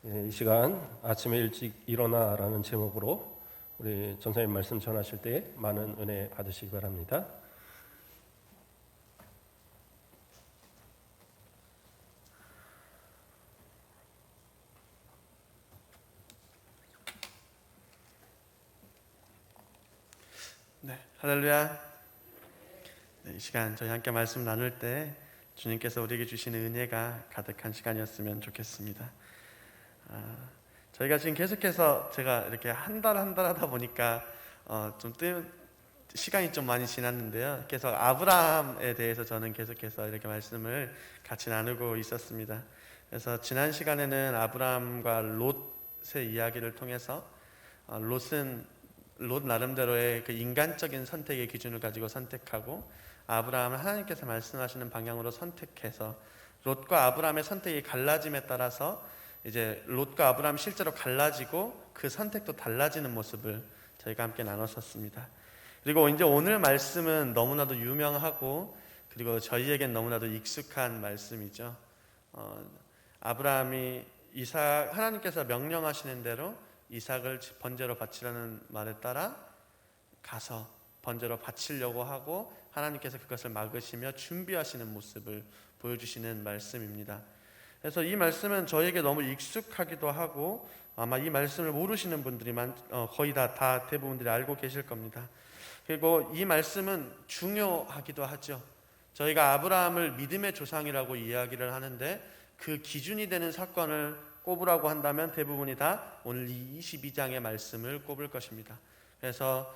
이 시간 아침에 일찍 일어나라는 제목으로 우리 전사님 말씀 전하실 때 많은 은혜 받으시기 바랍니다. 네, 할렐루야. 이 시간 저희 함께 말씀 나눌 때 주님께서 우리에게 주시는 은혜가 가득한 시간이었으면 좋겠습니다. 저희가 지금 계속해서 제가 이렇게 한 달 하다 보니까 시간이 좀 많이 지났는데요. 계속 아브라함에 대해서 저는 계속해서 이렇게 말씀을 같이 나누고 있었습니다. 그래서 지난 시간에는 아브라함과 롯의 이야기를 통해서 롯 나름대로의 그 인간적인 선택의 기준을 가지고 선택하고 아브라함을 하나님께서 말씀하시는 방향으로 선택해서 롯과 아브라함의 선택이 갈라짐에 따라서 이제 롯과 아브라함이 실제로 갈라지고 그 선택도 달라지는 모습을 저희가 함께 나눴었습니다. 그리고 이제 오늘 말씀은 너무나도 유명하고 그리고 저희에겐 너무나도 익숙한 말씀이죠. 아브라함이 하나님께서 명령하시는 대로 이삭을 번제로 바치라는 말에 따라 가서 번제로 바치려고 하고 하나님께서 그것을 막으시며 준비하시는 모습을 보여주시는 말씀입니다. 그래서 이 말씀은 저에게 너무 익숙하기도 하고 아마 이 말씀을 모르시는 분들이 거의 다 대부분들이 알고 계실 겁니다. 그리고 이 말씀은 중요하기도 하죠. 저희가 아브라함을 믿음의 조상이라고 이야기를 하는데 그 기준이 되는 사건을 꼽으라고 한다면 대부분이 다 오늘 이 22장의 말씀을 꼽을 것입니다. 그래서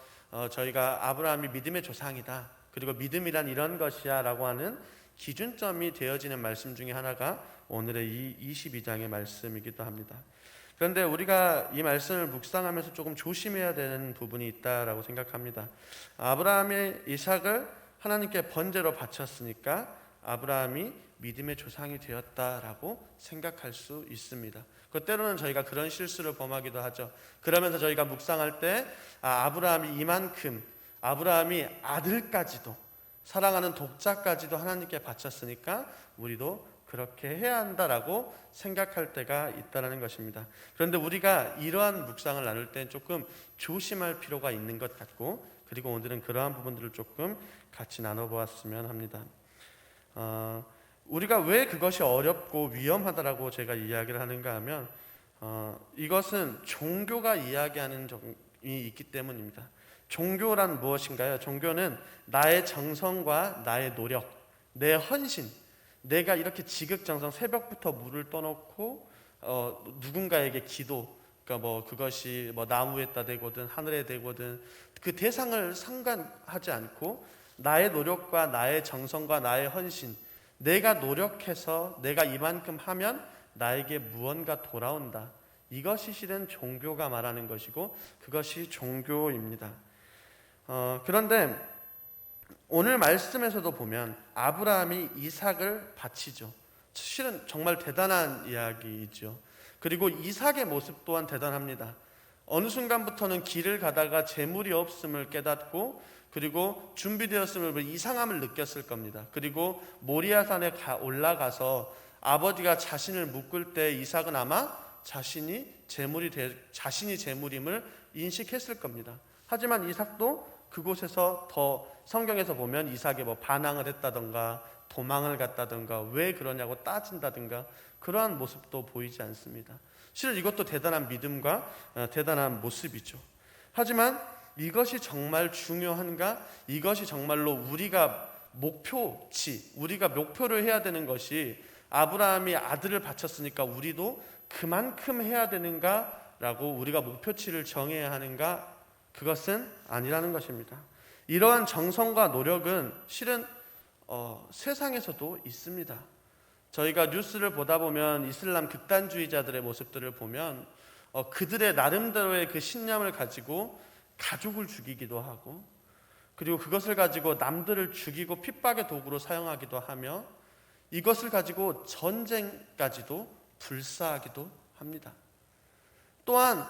저희가 아브라함이 믿음의 조상이다, 그리고 믿음이란 이런 것이야 라고 하는 기준점이 되어지는 말씀 중에 하나가 오늘의 이 22장의 말씀이기도 합니다. 그런데 우리가 이 말씀을 묵상하면서 조금 조심해야 되는 부분이 있다라고 생각합니다. 아브라함이 이삭을 하나님께 번제로 바쳤으니까 아브라함이 믿음의 조상이 되었다라고 생각할 수 있습니다. 때로는 저희가 그런 실수를 범하기도 하죠. 그러면서 저희가 묵상할 때 아브라함이 아들까지도, 사랑하는 독자까지도 하나님께 바쳤으니까 우리도 그렇게 해야 한다라고 생각할 때가 있다는 것입니다. 그런데 우리가 이러한 묵상을 나눌 때 조금 조심할 필요가 있는 것 같고, 그리고 오늘은 그러한 부분들을 조금 같이 나눠보았으면 합니다. 우리가 왜 그것이 어렵고 위험하다라고 제가 이야기를 하는가 하면 이것은 종교가 이야기하는 점이 있기 때문입니다. 종교란 무엇인가요? 종교는 나의 정성과 나의 노력, 내 헌신, 내가 이렇게 지극정성 새벽부터 물을 떠놓고 누군가에게 기도, 그러니까 그것이 나무에다 대고든 하늘에 대고든 그 대상을 상관하지 않고 나의 노력과 나의 정성과 나의 헌신, 내가 노력해서 내가 이만큼 하면 나에게 무언가 돌아온다. 이것이 실은 종교가 말하는 것이고 그것이 종교입니다. 그런데 오늘 말씀에서도 보면 아브라함이 이삭을 바치죠. 실은 정말 대단한 이야기이죠. 그리고 이삭의 모습 또한 대단합니다. 어느 순간부터는 길을 가다가 재물이 없음을 깨닫고 그리고 준비되었음을 이상함을 느꼈을 겁니다. 그리고 모리아산에 올라가서 아버지가 자신을 묶을 때 이삭은 아마 자신이 재물임을 인식했을 겁니다. 하지만 이삭도 그곳에서 더 성경에서 보면 이삭이 반항을 했다던가 도망을 갔다던가 왜 그러냐고 따진다던가 그러한 모습도 보이지 않습니다. 실은 이것도 대단한 믿음과 대단한 모습이죠. 하지만 이것이 정말 중요한가? 이것이 정말로 우리가 목표를 해야 되는 것이 아브라함이 아들을 바쳤으니까 우리도 그만큼 해야 되는가? 라고 우리가 목표치를 정해야 하는가? 그것은 아니라는 것입니다. 이러한 정성과 노력은 실은 세상에서도 있습니다. 저희가 뉴스를 보다 보면 이슬람 극단주의자들의 모습들을 보면 그들의 나름대로의 그 신념을 가지고 가족을 죽이기도 하고 그리고 그것을 가지고 남들을 죽이고 핍박의 도구로 사용하기도 하며 이것을 가지고 전쟁까지도 불사하기도 합니다. 또한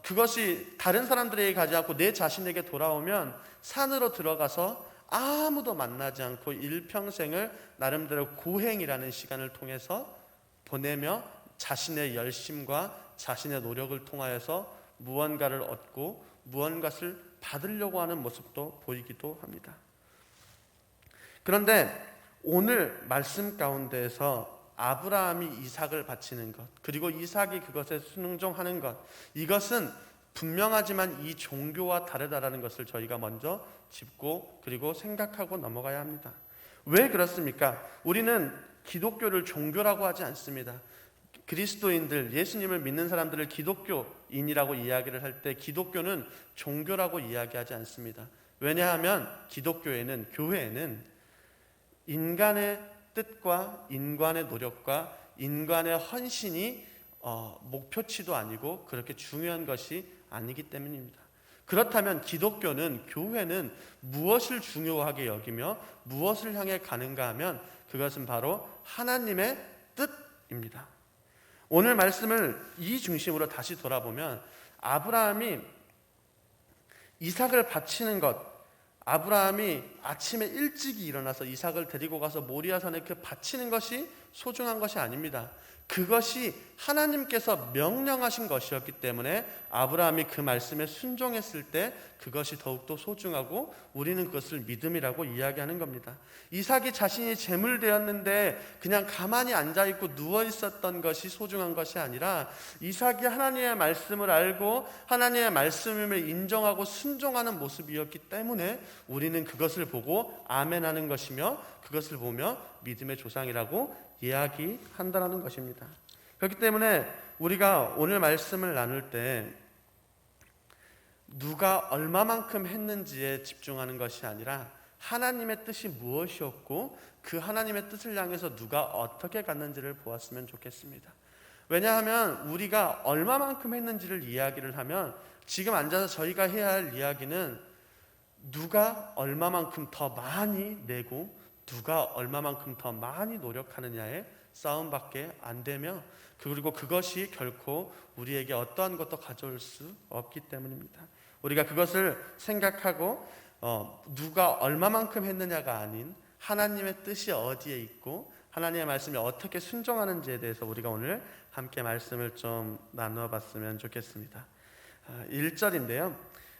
그것이 다른 사람들에게 가지 않고 내 자신에게 돌아오면 산으로 들어가서 아무도 만나지 않고 일평생을 나름대로 고행이라는 시간을 통해서 보내며 자신의 열심과 자신의 노력을 통하여서 무언가를 얻고 무언가를 받으려고 하는 모습도 보이기도 합니다. 그런데 오늘 말씀 가운데에서 아브라함이 이삭을 바치는 것, 그리고 이삭이 그것에 순종하는 것, 이것은 분명하지만 이 종교와 다르다라는 것을 저희가 먼저 짚고 그리고 생각하고 넘어가야 합니다. 왜 그렇습니까? 우리는 기독교를 종교라고 하지 않습니다. 그리스도인들, 예수님을 믿는 사람들을 기독교인이라고 이야기를 할 때 기독교는 종교라고 이야기하지 않습니다. 왜냐하면 기독교에는, 교회에는 인간의 뜻과 인간의 노력과 인간의 헌신이 목표치도 아니고 그렇게 중요한 것이 아니기 때문입니다. 그렇다면 기독교는, 교회는 무엇을 중요하게 여기며 무엇을 향해 가는가 하면 그것은 바로 하나님의 뜻입니다. 오늘 말씀을 이 중심으로 다시 돌아보면 아브라함이 이삭을 바치는 것, 아브라함이 아침에 일찍 일어나서 이삭을 데리고 가서 모리아산에 그 바치는 것이 소중한 것이 아닙니다. 그것이 하나님께서 명령하신 것이었기 때문에 아브라함이 그 말씀에 순종했을 때 그것이 더욱더 소중하고 우리는 그것을 믿음이라고 이야기하는 겁니다. 이삭이 자신이 제물되었는데 그냥 가만히 앉아있고 누워있었던 것이 소중한 것이 아니라 이삭이 하나님의 말씀을 알고 하나님의 말씀을 인정하고 순종하는 모습이었기 때문에 우리는 그것을 보고 아멘하는 것이며 그것을 보며 믿음의 조상이라고 이야기한다는 것입니다. 그렇기 때문에 우리가 오늘 말씀을 나눌 때 누가 얼마만큼 했는지에 집중하는 것이 아니라 하나님의 뜻이 무엇이었고 그 하나님의 뜻을 향해서 누가 어떻게 갔는지를 보았으면 좋겠습니다. 왜냐하면 우리가 얼마만큼 했는지를 이야기를 하면 지금 앉아서 저희가 해야 할 이야기는 누가 얼마만큼 더 많이 내고 누가 얼마만큼 더 많이 노력하느냐의 싸움밖에 안 되며 그리고 그것이 결코 우리에게 어떠한 것도 가져올 수 없기 때문입니다. 우리가 그것을 생각하고 누가 얼마만큼 했느냐가 아닌 하나님의 뜻이 어디에 있고 하나님의 말씀이 어떻게 순종하는지에 대해서 우리가 오늘 함께 말씀을 좀 나누어 봤으면 좋겠습니다. 1절인데요.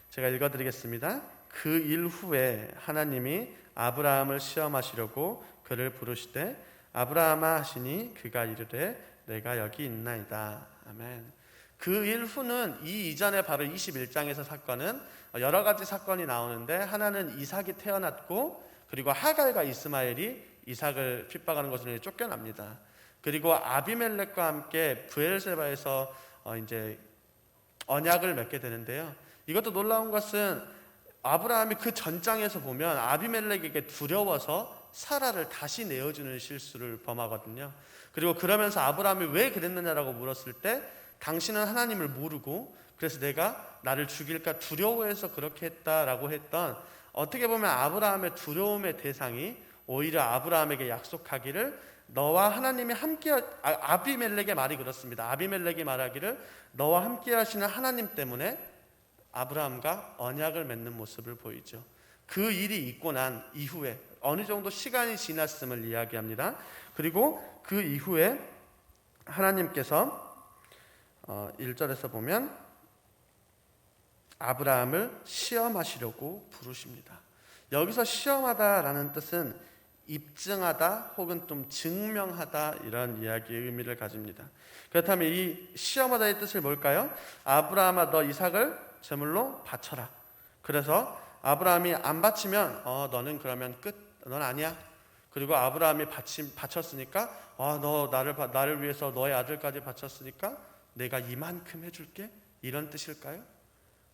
제가 읽어드리겠습니다. 그 일 후에 하나님이 아브라함을 시험하시려고 그를 부르시되 아브라함아 하시니 그가 이르되 내가 여기 있나이다. 아멘. 그 일 후는 이 이전에 바로 21장에서 사건은 여러 가지 사건이 나오는데 하나는 이삭이 태어났고 그리고 하갈과 이스마엘이 이삭을 핍박하는 것으로 쫓겨납니다. 그리고 아비멜렉과 함께 브엘세바에서 이제 언약을 맺게 되는데요. 이것도 놀라운 것은 아브라함이 그 전장에서 보면 아비멜렉에게 두려워서 사라를 다시 내어주는 실수를 범하거든요. 그리고 그러면서 아브라함이 왜 그랬느냐라고 물었을 때 당신은 하나님을 모르고 그래서 내가 나를 죽일까 두려워해서 그렇게 했다라고 했던 어떻게 보면 아브라함의 두려움의 대상이 오히려 아브라함에게 약속하기를 너와 하나님이 함께 아비멜렉의 말이 그렇습니다. 아비멜렉이 말하기를 너와 함께 하시는 하나님 때문에 아브라함과 언약을 맺는 모습을 보이죠. 그 일이 있고 난 이후에 어느 정도 시간이 지났음을 이야기합니다. 그리고 그 이후에 하나님께서 1절에서 보면 아브라함을 시험하시려고 부르십니다. 여기서 시험하다라는 뜻은 입증하다 혹은 좀 증명하다 이런 이야기의 의미를 가집니다. 그렇다면 이 시험하다의 뜻이 뭘까요? 아브라함아 너 이삭을 제물로 바쳐라. 그래서 아브라함이 안 바치면 너는 그러면 끝. 넌 아니야. 그리고 아브라함이 바쳤으니까 너 나를 위해서 너의 아들까지 바쳤으니까 내가 이만큼 해줄게. 이런 뜻일까요?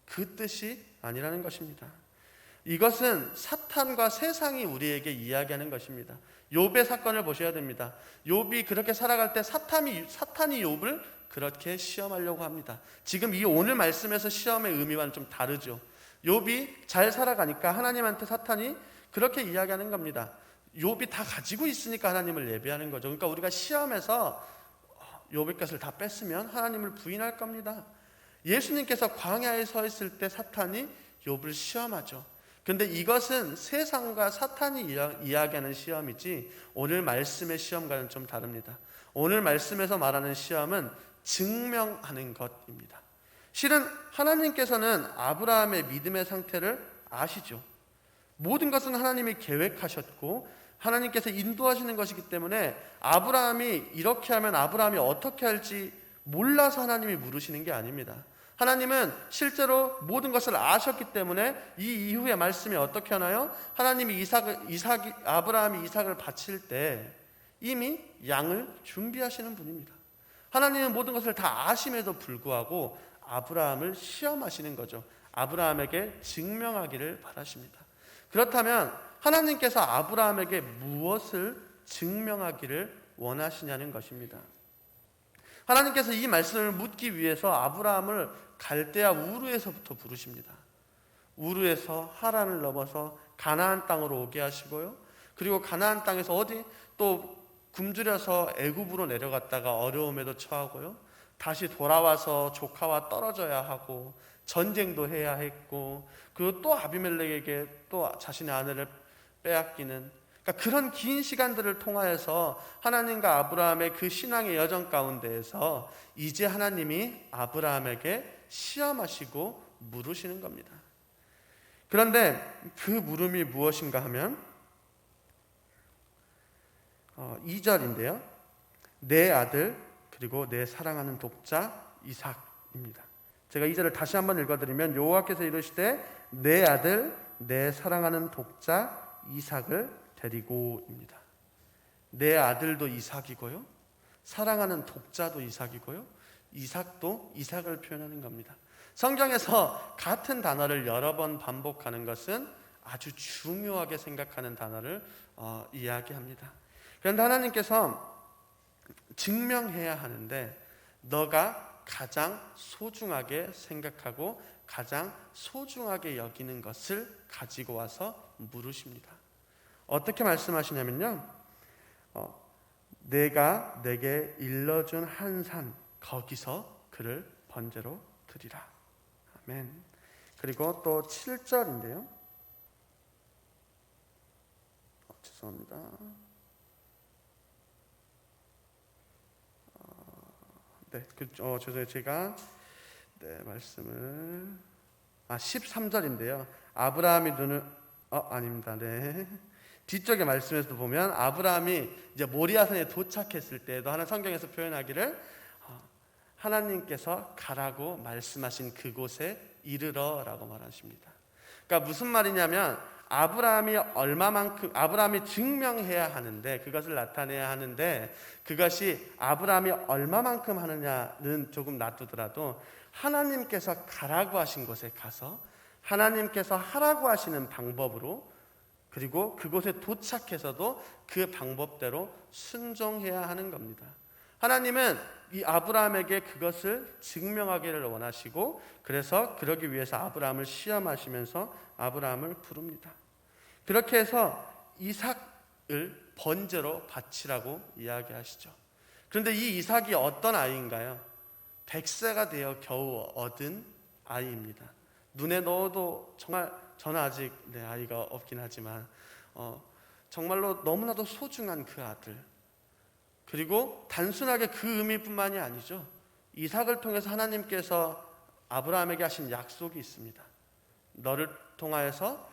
그 뜻이 아니라는 것입니다. 이것은 사탄과 세상이 우리에게 이야기하는 것입니다. 욥의 사건을 보셔야 됩니다. 욥이 그렇게 살아갈 때 사탄이 욥을 그렇게 시험하려고 합니다. 지금 이 오늘 말씀에서 시험의 의미와는 좀 다르죠. 욥이 잘 살아가니까 하나님한테 사탄이 그렇게 이야기하는 겁니다. 욥이 다 가지고 있으니까 하나님을 예배하는 거죠. 그러니까 우리가 시험에서 욥의 것을 다 뺐으면 하나님을 부인할 겁니다. 예수님께서 광야에 서 있을 때 사탄이 욥을 시험하죠. 그런데 이것은 세상과 사탄이 이야기하는 시험이지 오늘 말씀의 시험과는 좀 다릅니다. 오늘 말씀에서 말하는 시험은 증명하는 것입니다. 실은 하나님께서는 아브라함의 믿음의 상태를 아시죠. 모든 것은 하나님이 계획하셨고 하나님께서 인도하시는 것이기 때문에 아브라함이 이렇게 하면 아브라함이 어떻게 할지 몰라서 하나님이 물으시는 게 아닙니다. 하나님은 실제로 모든 것을 아셨기 때문에 이 이후의 말씀이 어떻게 하나요? 하나님이 아브라함이 이삭을 바칠 때 이미 양을 준비하시는 분입니다. 하나님은 모든 것을 다 아심에도 불구하고 아브라함을 시험하시는 거죠. 아브라함에게 증명하기를 바라십니다. 그렇다면 하나님께서 아브라함에게 무엇을 증명하기를 원하시냐는 것입니다. 하나님께서 이 말씀을 묻기 위해서 아브라함을 갈대아 우르에서부터 부르십니다. 우르에서 하란을 넘어서 가나안 땅으로 오게 하시고요. 그리고 가나안 땅에서 어디 또 굶주려서 애굽으로 내려갔다가 어려움에도 처하고요. 다시 돌아와서 조카와 떨어져야 하고 전쟁도 해야 했고 그리고 또 아비멜렉에게 또 자신의 아내를 빼앗기는 그런 긴 시간들을 통하여서 하나님과 아브라함의 그 신앙의 여정 가운데에서 이제 하나님이 아브라함에게 시험하시고 물으시는 겁니다. 그런데 그 물음이 무엇인가 하면 2절인데요. 내 아들 그리고 내 사랑하는 독자 이삭입니다. 제가 2절을 다시 한번 읽어드리면 여호와께서 이르시되 내 아들 내 사랑하는 독자 이삭을 데리고입니다. 내 아들도 이삭이고요. 사랑하는 독자도 이삭이고요. 이삭도 이삭을 표현하는 겁니다. 성경에서 같은 단어를 여러 번 반복하는 것은 아주 중요하게 생각하는 단어를 이야기합니다. 그런데 하나님께서 증명해야 하는데 너가 가장 소중하게 생각하고 가장 소중하게 여기는 것을 가지고 와서 물으십니다. 어떻게 말씀하시냐면요. 내가 내게 일러준 한 산 거기서 그를 번제로 드리라. 아멘. 그리고 또 7절인데요. 죄송합니다. 네, 죄송해요. 제가 말씀을 13절인데요. 아브라함이 눈을 아닙니다. 네. 뒤쪽의 말씀에서 보면 아브라함이 이제 모리아산에 도착했을 때도 하나 성경에서 표현하기를 하나님께서 가라고 말씀하신 그곳에 이르러라고 말하십니다. 그러니까 무슨 말이냐면 아브라함이 증명해야 하는데 그것을 나타내야 하는데 그것이 아브라함이 얼마만큼 하느냐는 조금 놔두더라도 하나님께서 가라고 하신 곳에 가서 하나님께서 하라고 하시는 방법으로 그리고 그곳에 도착해서도 그 방법대로 순종해야 하는 겁니다. 하나님은 이 아브라함에게 그것을 증명하기를 원하시고 그래서 그러기 위해서 아브라함을 시험하시면서 아브라함을 부릅니다. 그렇게 해서 이삭을 번제로 바치라고 이야기하시죠. 그런데 이 이삭이 어떤 아이인가요? 100세가 되어 겨우 얻은 아이입니다. 눈에 넣어도 정말 저는 아직 아이가 없긴 하지만 정말로 너무나도 소중한 그 아들 그리고 단순하게 그 의미뿐만이 아니죠. 이삭을 통해서 하나님께서 아브라함에게 하신 약속이 있습니다. 너를 통하여서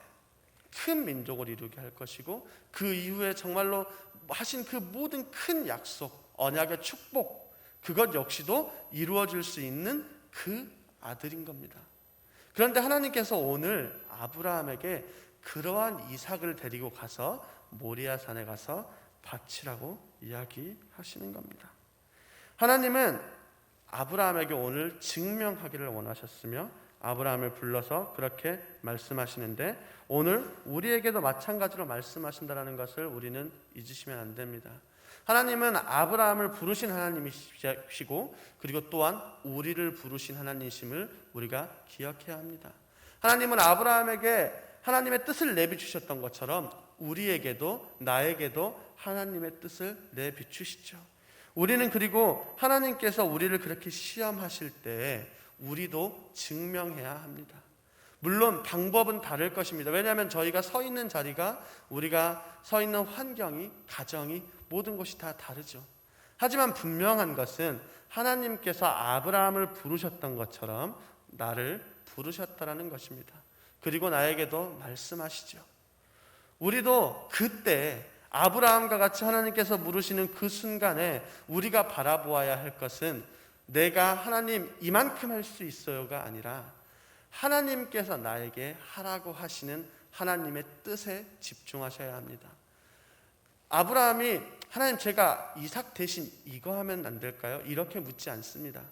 큰 민족을 이루게 할 것이고 그 이후에 정말로 하신 그 모든 큰 약속, 언약의 축복 그것 역시도 이루어질 수 있는 그 아들인 겁니다. 그런데 하나님께서 오늘 아브라함에게 그러한 이삭을 데리고 가서 모리아산에 가서 바치라고 이야기하시는 겁니다. 하나님은 아브라함에게 오늘 증명하기를 원하셨으며 아브라함을 불러서 그렇게 말씀하시는데 오늘 우리에게도 마찬가지로 말씀하신다는 것을 우리는 잊으시면 안 됩니다. 하나님은 아브라함을 부르신 하나님이시고 그리고 또한 우리를 부르신 하나님이심을 우리가 기억해야 합니다. 하나님은 아브라함에게 하나님의 뜻을 내비추셨던 것처럼 우리에게도 나에게도 하나님의 뜻을 내비추시죠. 우리는 그리고 하나님께서 우리를 그렇게 시험하실 때 우리도 증명해야 합니다. 물론 방법은 다를 것입니다. 왜냐하면 저희가 서 있는 자리가 우리가 서 있는 환경이 가정이 모든 것이 다 다르죠. 하지만 분명한 것은 하나님께서 아브라함을 부르셨던 것처럼 나를 부르셨다라는 것입니다. 그리고 나에게도 말씀하시죠. 우리도 그때 아브라함과 같이 하나님께서 부르시는 그 순간에 우리가 바라보아야 할 것은 내가 하나님 이만큼 할 수 있어요가 아니라 하나님께서 나에게 하라고 하시는 하나님의 뜻에 집중하셔야 합니다. 아브라함이 하나님 제가 이삭 대신 이거 하면 안 될까요? 이렇게 묻지 않습니다.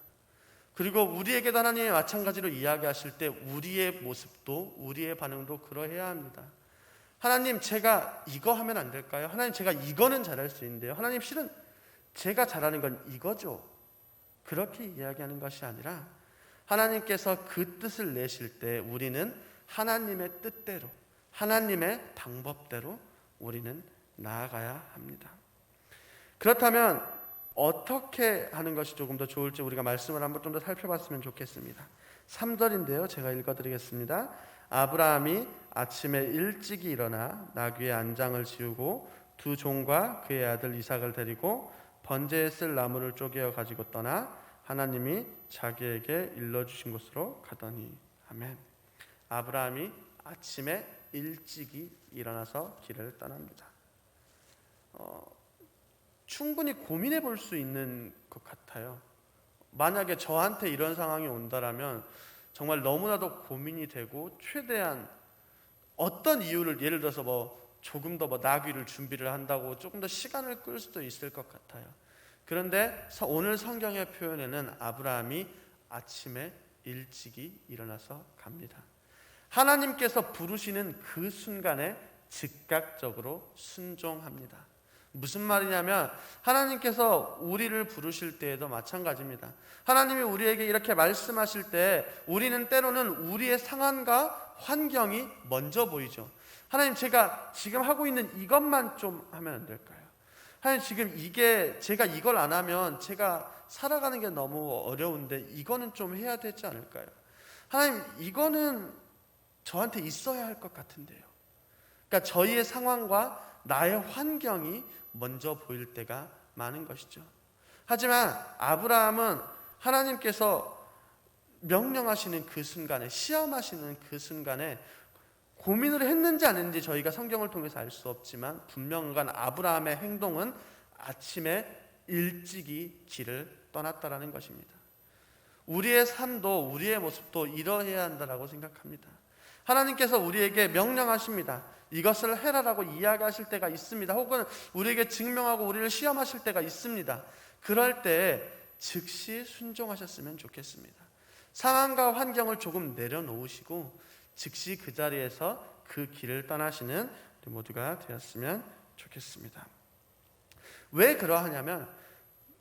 그리고 우리에게도 하나님이 마찬가지로 이야기하실 때 우리의 모습도 우리의 반응도 그러해야 합니다. 하나님 제가 이거 하면 안 될까요? 하나님 제가 이거는 잘할 수 있는데요. 하나님 실은 제가 잘하는 건 이거죠. 그렇게 이야기하는 것이 아니라 하나님께서 그 뜻을 내실 때 우리는 하나님의 뜻대로 하나님의 방법대로 우리는 나아가야 합니다. 그렇다면 어떻게 하는 것이 조금 더 좋을지 우리가 말씀을 한번 좀 더 살펴봤으면 좋겠습니다. 3절인데요. 제가 읽어드리겠습니다. 아브라함이 아침에 일찍이 일어나 나귀의 안장을 지우고 두 종과 그의 아들 이삭을 데리고 번제에 쓸 나무를 쪼개어 가지고 떠나 하나님이 자기에게 일러주신 곳으로 가더니. 아멘. 아브라함이 아침에 일찍이 일어나서 길을 떠납니다. 충분히 고민해 볼 수 있는 것 같아요. 만약에 저한테 이런 상황이 온다라면 정말 너무나도 고민이 되고 최대한 어떤 이유를 예를 들어서 조금 더 나귀를 준비를 한다고 조금 더 시간을 끌 수도 있을 것 같아요. 그런데 오늘 성경의 표현에는 아브라함이 아침에 일찍이 일어나서 갑니다. 하나님께서 부르시는 그 순간에 즉각적으로 순종합니다. 무슨 말이냐면 하나님께서 우리를 부르실 때에도 마찬가지입니다. 하나님이 우리에게 이렇게 말씀하실 때 우리는 때로는 우리의 상황과 환경이 먼저 보이죠. 하나님 제가 지금 하고 있는 이것만 좀 하면 안 될까요? 하나님 지금 제가 이걸 안 하면 제가 살아가는 게 너무 어려운데 이거는 좀 해야 되지 않을까요? 하나님 이거는 저한테 있어야 할 것 같은데요. 그러니까 저희의 상황과 나의 환경이 먼저 보일 때가 많은 것이죠. 하지만 아브라함은 하나님께서 명령하시는 그 순간에, 시험하시는 그 순간에 고민을 했는지 안 했는지 저희가 성경을 통해서 알 수 없지만 분명한 아브라함의 행동은 아침에 일찍이 길을 떠났다라는 것입니다. 우리의 삶도 우리의 모습도 이러해야 한다라고 생각합니다. 하나님께서 우리에게 명령하십니다. 이것을 해라라고 이야기하실 때가 있습니다. 혹은 우리에게 증명하고 우리를 시험하실 때가 있습니다. 그럴 때 즉시 순종하셨으면 좋겠습니다. 상황과 환경을 조금 내려놓으시고 즉시 그 자리에서 그 길을 떠나시는 우리 모두가 되었으면 좋겠습니다. 왜 그러하냐면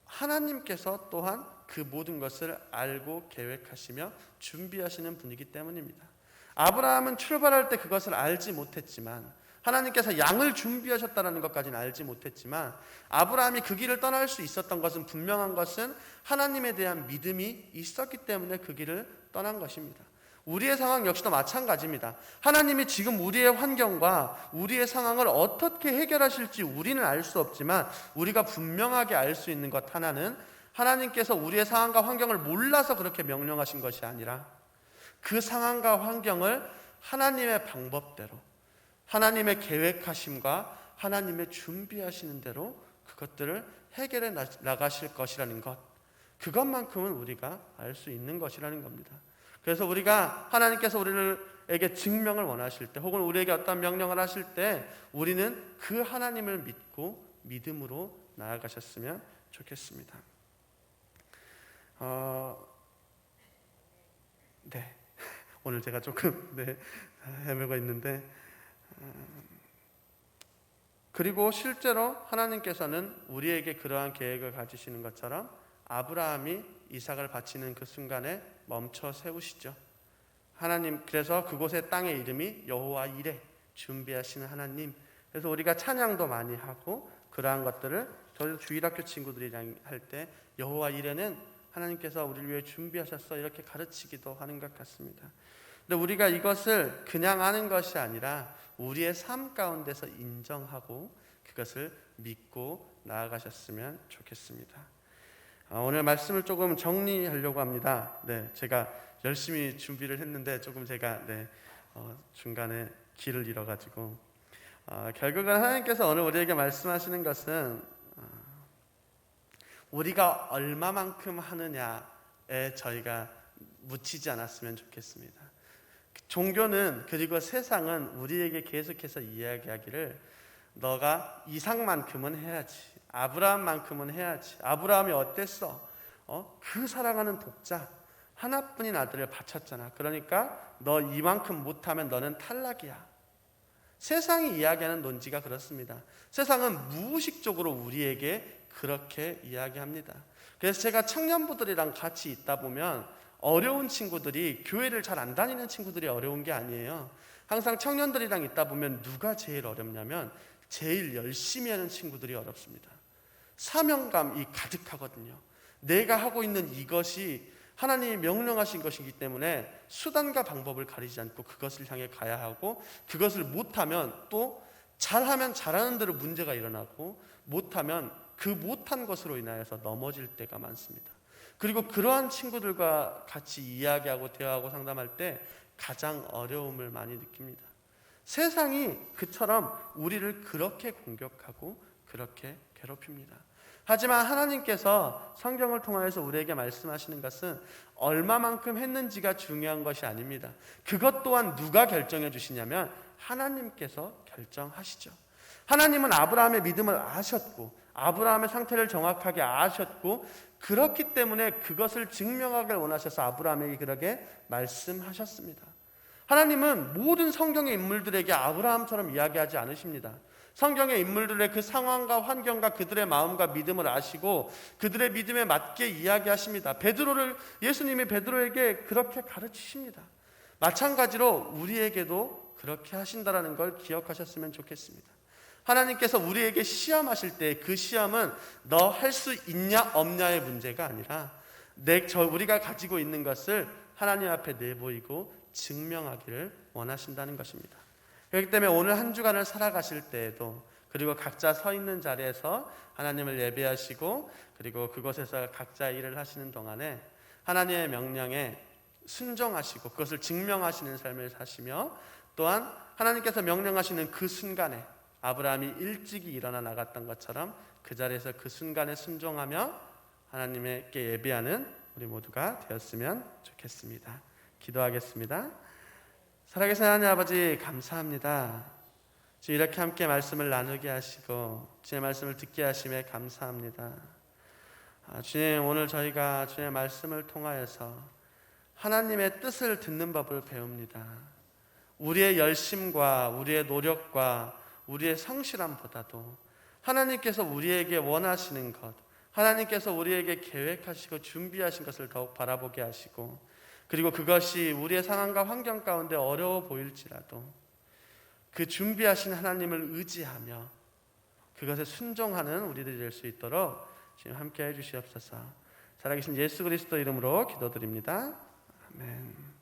하나님께서 또한 그 모든 것을 알고 계획하시며 준비하시는 분이기 때문입니다. 아브라함은 출발할 때 그것을 알지 못했지만 하나님께서 양을 준비하셨다는 것까지는 알지 못했지만 아브라함이 그 길을 떠날 수 있었던 것은 분명한 것은 하나님에 대한 믿음이 있었기 때문에 그 길을 떠난 것입니다. 우리의 상황 역시도 마찬가지입니다. 하나님이 지금 우리의 환경과 우리의 상황을 어떻게 해결하실지 우리는 알 수 없지만 우리가 분명하게 알 수 있는 것 하나는 하나님께서 우리의 상황과 환경을 몰라서 그렇게 명령하신 것이 아니라 그 상황과 환경을 하나님의 방법대로 하나님의 계획하심과 하나님의 준비하시는 대로 그것들을 해결해 나가실 것이라는 것, 그것만큼은 우리가 알 수 있는 것이라는 겁니다. 그래서 우리가 하나님께서 우리에게 증명을 원하실 때 혹은 우리에게 어떤 명령을 하실 때 우리는 그 하나님을 믿고 믿음으로 나아가셨으면 좋겠습니다. 네. 오늘 제가 조금 헤매고 있는데 그리고 실제로 하나님께서는 우리에게 그러한 계획을 가지시는 것처럼 아브라함이 이삭을 바치는 그 순간에 멈춰 세우시죠. 하나님, 그래서 그곳의 땅의 이름이 여호와 이레, 준비하시는 하나님. 그래서 우리가 찬양도 많이 하고 그러한 것들을 저희 주일학교 친구들이랑 할 때 여호와 이레는 하나님께서 우리를 위해 준비하셨어 이렇게 가르치기도 하는 것 같습니다. 근데 우리가 이것을 그냥 하는 것이 아니라 우리의 삶 가운데서 인정하고 그것을 믿고 나아가셨으면 좋겠습니다. 오늘 말씀을 조금 정리하려고 합니다. 제가 열심히 준비를 했는데 조금 제가 중간에 길을 잃어가지고 결국은 하나님께서 오늘 우리에게 말씀하시는 것은 우리가 얼마만큼 하느냐에 저희가 묻히지 않았으면 좋겠습니다. 종교는 그리고 세상은 우리에게 계속해서 이야기하기를 너가 이상만큼은 해야지, 아브라함만큼은 해야지. 아브라함이 어땠어? 그 사랑하는 독자 하나뿐인 아들을 바쳤잖아. 그러니까 너 이만큼 못하면 너는 탈락이야. 세상이 이야기하는 논지가 그렇습니다. 세상은 무의식적으로 우리에게 그렇게 이야기합니다. 그래서 제가 청년부들이랑 같이 있다 보면 어려운 친구들이, 교회를 잘 안 다니는 친구들이 어려운 게 아니에요. 항상 청년들이랑 있다 보면 누가 제일 어렵냐면 제일 열심히 하는 친구들이 어렵습니다. 사명감이 가득하거든요. 내가 하고 있는 이것이 하나님이 명령하신 것이기 때문에 수단과 방법을 가리지 않고 그것을 향해 가야 하고, 그것을 못하면 또 잘하면 잘하는 대로 문제가 일어나고, 못하면 그 못한 것으로 인하여서 넘어질 때가 많습니다. 그리고 그러한 친구들과 같이 이야기하고 대화하고 상담할 때 가장 어려움을 많이 느낍니다. 세상이 그처럼 우리를 그렇게 공격하고 그렇게 괴롭힙니다. 하지만 하나님께서 성경을 통하여서 우리에게 말씀하시는 것은 얼마만큼 했는지가 중요한 것이 아닙니다. 그것 또한 누가 결정해 주시냐면 하나님께서 결정하시죠. 하나님은 아브라함의 믿음을 아셨고 아브라함의 상태를 정확하게 아셨고, 그렇기 때문에 그것을 증명하길 원하셔서 아브라함에게 그렇게 말씀하셨습니다. 하나님은 모든 성경의 인물들에게 아브라함처럼 이야기하지 않으십니다. 성경의 인물들의 그 상황과 환경과 그들의 마음과 믿음을 아시고 그들의 믿음에 맞게 이야기하십니다. 예수님이 베드로에게 그렇게 가르치십니다. 마찬가지로 우리에게도 그렇게 하신다라는 걸 기억하셨으면 좋겠습니다. 하나님께서 우리에게 시험하실 때 그 시험은 너 할 수 있냐 없냐의 문제가 아니라 우리가 가지고 있는 것을 하나님 앞에 내보이고 증명하기를 원하신다는 것입니다. 그렇기 때문에 오늘 한 주간을 살아가실 때에도, 그리고 각자 서 있는 자리에서 하나님을 예배하시고 그리고 그곳에서 각자 일을 하시는 동안에 하나님의 명령에 순종하시고 그것을 증명하시는 삶을 사시며, 또한 하나님께서 명령하시는 그 순간에 아브라함이 일찍이 일어나 나갔던 것처럼 그 자리에서 그 순간에 순종하며 하나님께 예배하는 우리 모두가 되었으면 좋겠습니다. 기도하겠습니다. 살아계신 하나님 아버지, 감사합니다. 주님, 이렇게 함께 말씀을 나누게 하시고 주님의 말씀을 듣게 하심에 감사합니다. 주님, 오늘 저희가 주님의 말씀을 통하여서 하나님의 뜻을 듣는 법을 배웁니다. 우리의 열심과 우리의 노력과 우리의 성실함보다도 하나님께서 우리에게 원하시는 것, 하나님께서 우리에게 계획하시고 준비하신 것을 더욱 바라보게 하시고, 그리고 그것이 우리의 상황과 환경 가운데 어려워 보일지라도 그 준비하신 하나님을 의지하며 그것에 순종하는 우리들이 될 수 있도록 지금 함께 해주시옵소서. 살아계신 예수 그리스도 이름으로 기도드립니다. 아멘.